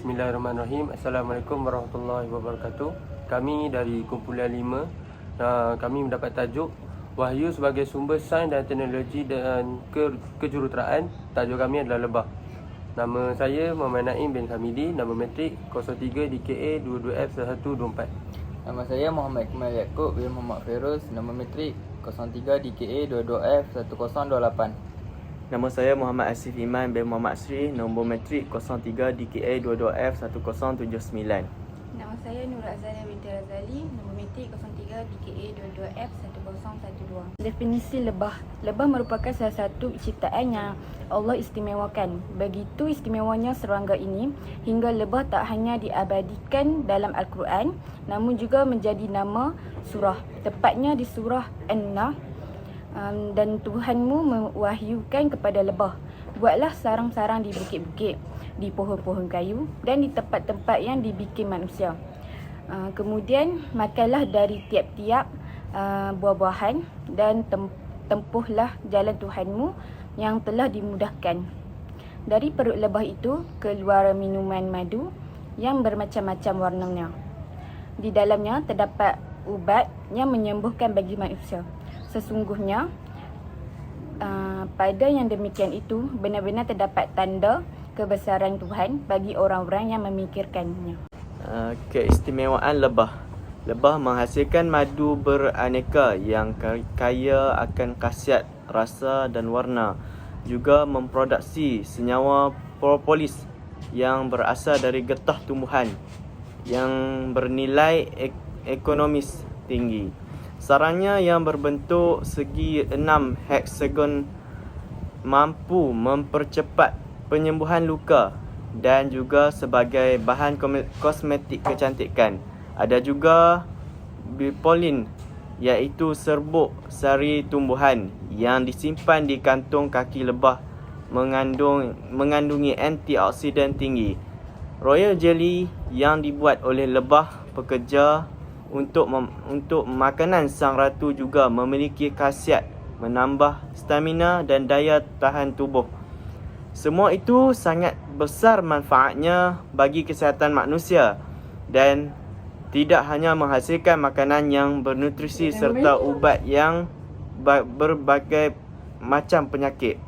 Bismillahirrahmanirrahim. Assalamualaikum warahmatullahi wabarakatuh. Kami dari kumpulan 5, kami mendapat tajuk Wahyu sebagai sumber sains dan teknologi dan kejuruteraan. Tajuk kami adalah lebah. Nama saya Muhammad Naim bin Hamidi. Nama matrik 03 DKA 22F1124. Nama saya Muhammad Kemal Yaakob bin Muhammad Feroz. Nama matrik 03 DKA 22F1028. Nama saya Muhammad Asif Iman bin Muhammad Sri, nombor matrik 03 DKA 22F1079. Nama saya Nur Azania binti Razali, nombor matrik 03 DKA 22F1012. Definisi lebah. Lebah merupakan salah satu ciptaan yang Allah istimewakan. Begitu istimewanya serangga ini hingga lebah tak hanya diabadikan dalam Al-Quran, namun juga menjadi nama surah. Tepatnya di surah An-Nahl. Dan Tuhanmu mewahyukan kepada lebah, buatlah sarang-sarang di bukit-bukit, di pohon-pohon kayu dan di tempat-tempat yang dibikin manusia. Kemudian makanlah dari tiap-tiap buah-buahan dan tempuhlah jalan Tuhanmu yang telah dimudahkan. Dari perut lebah itu keluar minuman madu yang bermacam-macam warnanya. Di dalamnya terdapat ubat yang menyembuhkan bagi manusia. Sesungguhnya pada yang demikian itu benar-benar terdapat tanda kebesaran Tuhan bagi orang-orang yang memikirkannya. Keistimewaan lebah. Lebah menghasilkan madu beraneka yang kaya akan khasiat, rasa dan warna. Juga memproduksi senyawa propolis yang berasal dari getah tumbuhan yang bernilai ekonomis tinggi. Sarangnya yang berbentuk segi 6 heksagon mampu mempercepat penyembuhan luka dan juga sebagai bahan kosmetik kecantikan. Ada juga bipolin, iaitu serbuk sari tumbuhan yang disimpan di kantung kaki lebah, mengandungi antioksidan tinggi. Royal jelly yang dibuat oleh lebah pekerja untuk makanan sang ratu juga memiliki khasiat menambah stamina dan daya tahan tubuh. Semua itu sangat besar manfaatnya bagi kesihatan manusia dan tidak hanya menghasilkan makanan yang bernutrisi serta ubat yang berbagai macam penyakit.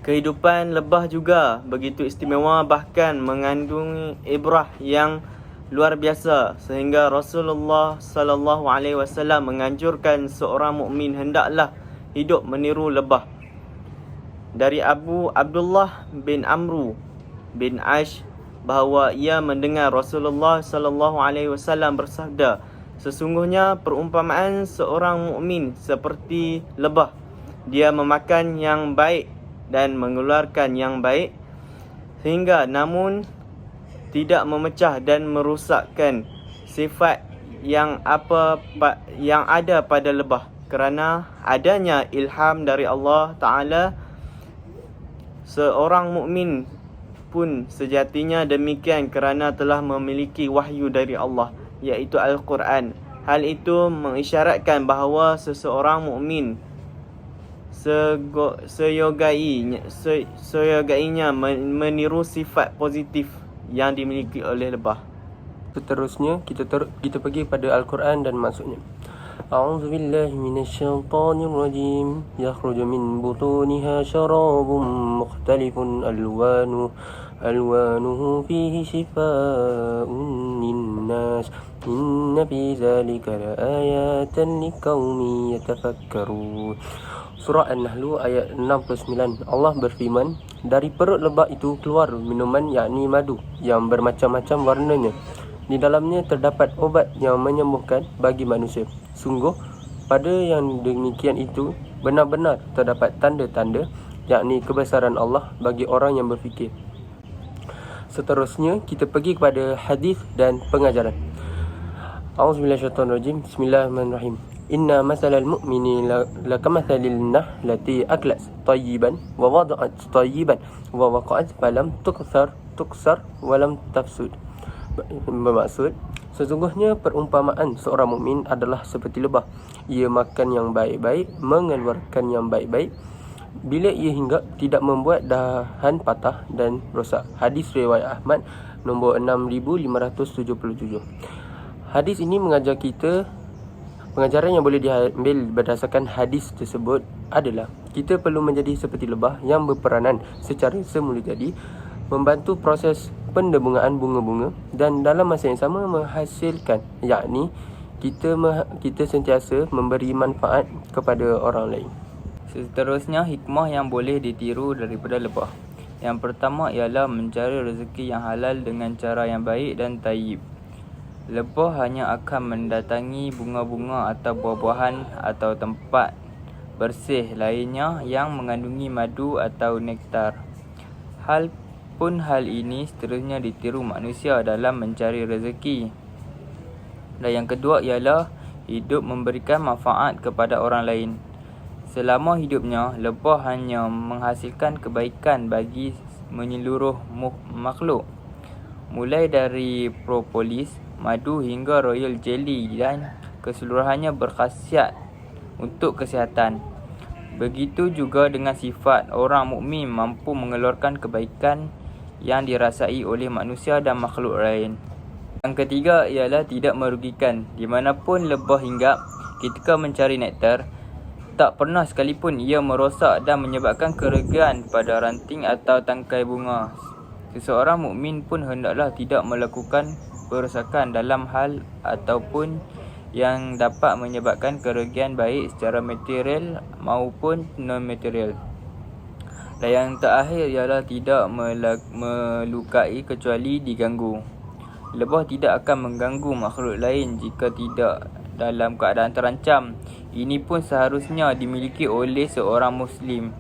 Kehidupan lebah juga begitu istimewa, bahkan mengandungi ibrah yang luar biasa sehingga Rasulullah sallallahu alaihi wasallam menganjurkan seorang mukmin hendaklah hidup meniru lebah. Dari Abu Abdullah bin Amru bin Aish bahawa ia mendengar Rasulullah sallallahu alaihi wasallam bersabda, sesungguhnya perumpamaan seorang mukmin seperti lebah. Dia memakan yang baik dan mengeluarkan yang baik sehingga namun tidak memecah dan merosakkan sifat yang ada pada lebah. Kerana adanya ilham dari Allah Ta'ala, seorang mukmin pun sejatinya demikian kerana telah memiliki wahyu dari Allah, iaitu Al-Quran. Hal itu mengisyaratkan bahawa seseorang mukmin seyogainya meniru sifat positif yang dimiliki oleh lebah. Seterusnya kita pergi pada Al-Quran dan maksudnya. A'udzubillahi minasyaitonirrajim. Yakhruju min butuniha syarabun mukhtalifun alwanuhu fihi shifaa'un linnas. Inna fi dzalika laayatan liqaumin yatafakkarun. Surah An-Nahl ayat 69. Allah berfirman, dari perut lebah itu keluar minuman yakni madu yang bermacam-macam warnanya. Di dalamnya terdapat obat yang menyembuhkan bagi manusia. Sungguh pada yang demikian itu benar-benar terdapat tanda-tanda yakni kebesaran Allah bagi orang yang berfikir. Seterusnya kita pergi kepada hadis dan pengajaran. A'udzubillahiminasyaitonirrajim. Bismillahirrahmanirrahim. Inna masalal mu'mini lakamathalil nahlati aklat tayyiban wa wada'at tayyiban wa waqa'at falam tuksar walam tafsud. Bermaksud, sesungguhnya perumpamaan seorang mukmin adalah seperti lebah. Ia makan yang baik-baik, mengeluarkan yang baik-baik bila ia hinggap tidak membuat dahan patah dan rosak. Hadis riwayat Ahmad nombor 6577. Hadis ini mengajar kita, pengajaran yang boleh diambil berdasarkan hadis tersebut adalah kita perlu menjadi seperti lebah yang berperanan secara semula jadi membantu proses pendebungaan bunga-bunga dan dalam masa yang sama menghasilkan, yakni kita sentiasa memberi manfaat kepada orang lain. Seterusnya, hikmah yang boleh ditiru daripada lebah. Yang pertama ialah mencari rezeki yang halal dengan cara yang baik dan tayyib. Lebah hanya akan mendatangi bunga-bunga atau buah-buahan atau tempat bersih lainnya yang mengandungi madu atau nektar. Hal ini seterusnya ditiru manusia dalam mencari rezeki. Dan yang kedua ialah hidup memberikan manfaat kepada orang lain. Selama hidupnya, lebah hanya menghasilkan kebaikan bagi menyeluruh makhluk. Mulai dari propolis, madu hingga royal jelly dan keseluruhannya berkhasiat untuk kesihatan. Begitu juga dengan sifat orang mukmin mampu mengeluarkan kebaikan yang dirasai oleh manusia dan makhluk lain. Yang ketiga ialah tidak merugikan. Di manapun lebah hinggap ketika mencari nektar, tak pernah sekalipun ia merosak dan menyebabkan kerugian pada ranting atau tangkai bunga. Seseorang mukmin pun hendaklah tidak melakukan perosakan dalam hal ataupun yang dapat menyebabkan kerugian baik secara material maupun non-material. Dan yang terakhir ialah tidak melukai kecuali diganggu. Lebah tidak akan mengganggu makhluk lain jika tidak dalam keadaan terancam. Ini pun seharusnya dimiliki oleh seorang Muslim.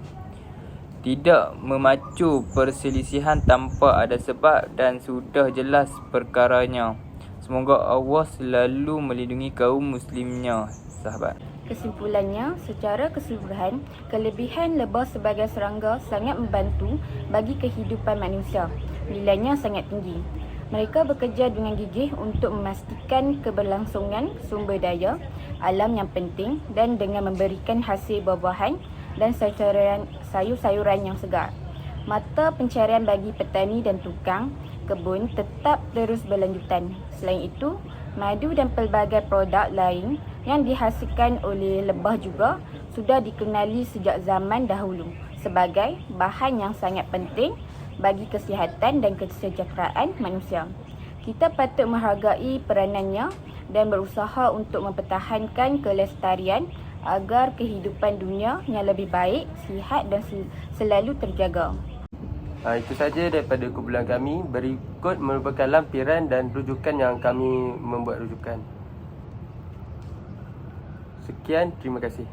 Tidak memacu perselisihan tanpa ada sebab dan sudah jelas perkaranya. Semoga Allah selalu melindungi kaum Muslimnya, sahabat. Kesimpulannya, secara keseluruhan, kelebihan lebah sebagai serangga sangat membantu bagi kehidupan manusia. Nilainya sangat tinggi. Mereka bekerja dengan gigih untuk memastikan keberlangsungan sumber daya alam yang penting dan dengan memberikan hasil buah-buahan dan sayur-sayuran yang segar. Mata pencarian bagi petani dan tukang kebun tetap terus berlanjutan. Selain itu, madu dan pelbagai produk lain yang dihasilkan oleh lebah juga sudah dikenali sejak zaman dahulu sebagai bahan yang sangat penting bagi kesihatan dan kesejahteraan manusia. Kita patut menghargai peranannya dan berusaha untuk mempertahankan kelestarian agar kehidupan dunia yang lebih baik, sihat dan selalu terjaga. Itu saja daripada kumpulan kami. Berikut merupakan lampiran dan rujukan yang kami membuat rujukan. Sekian, terima kasih.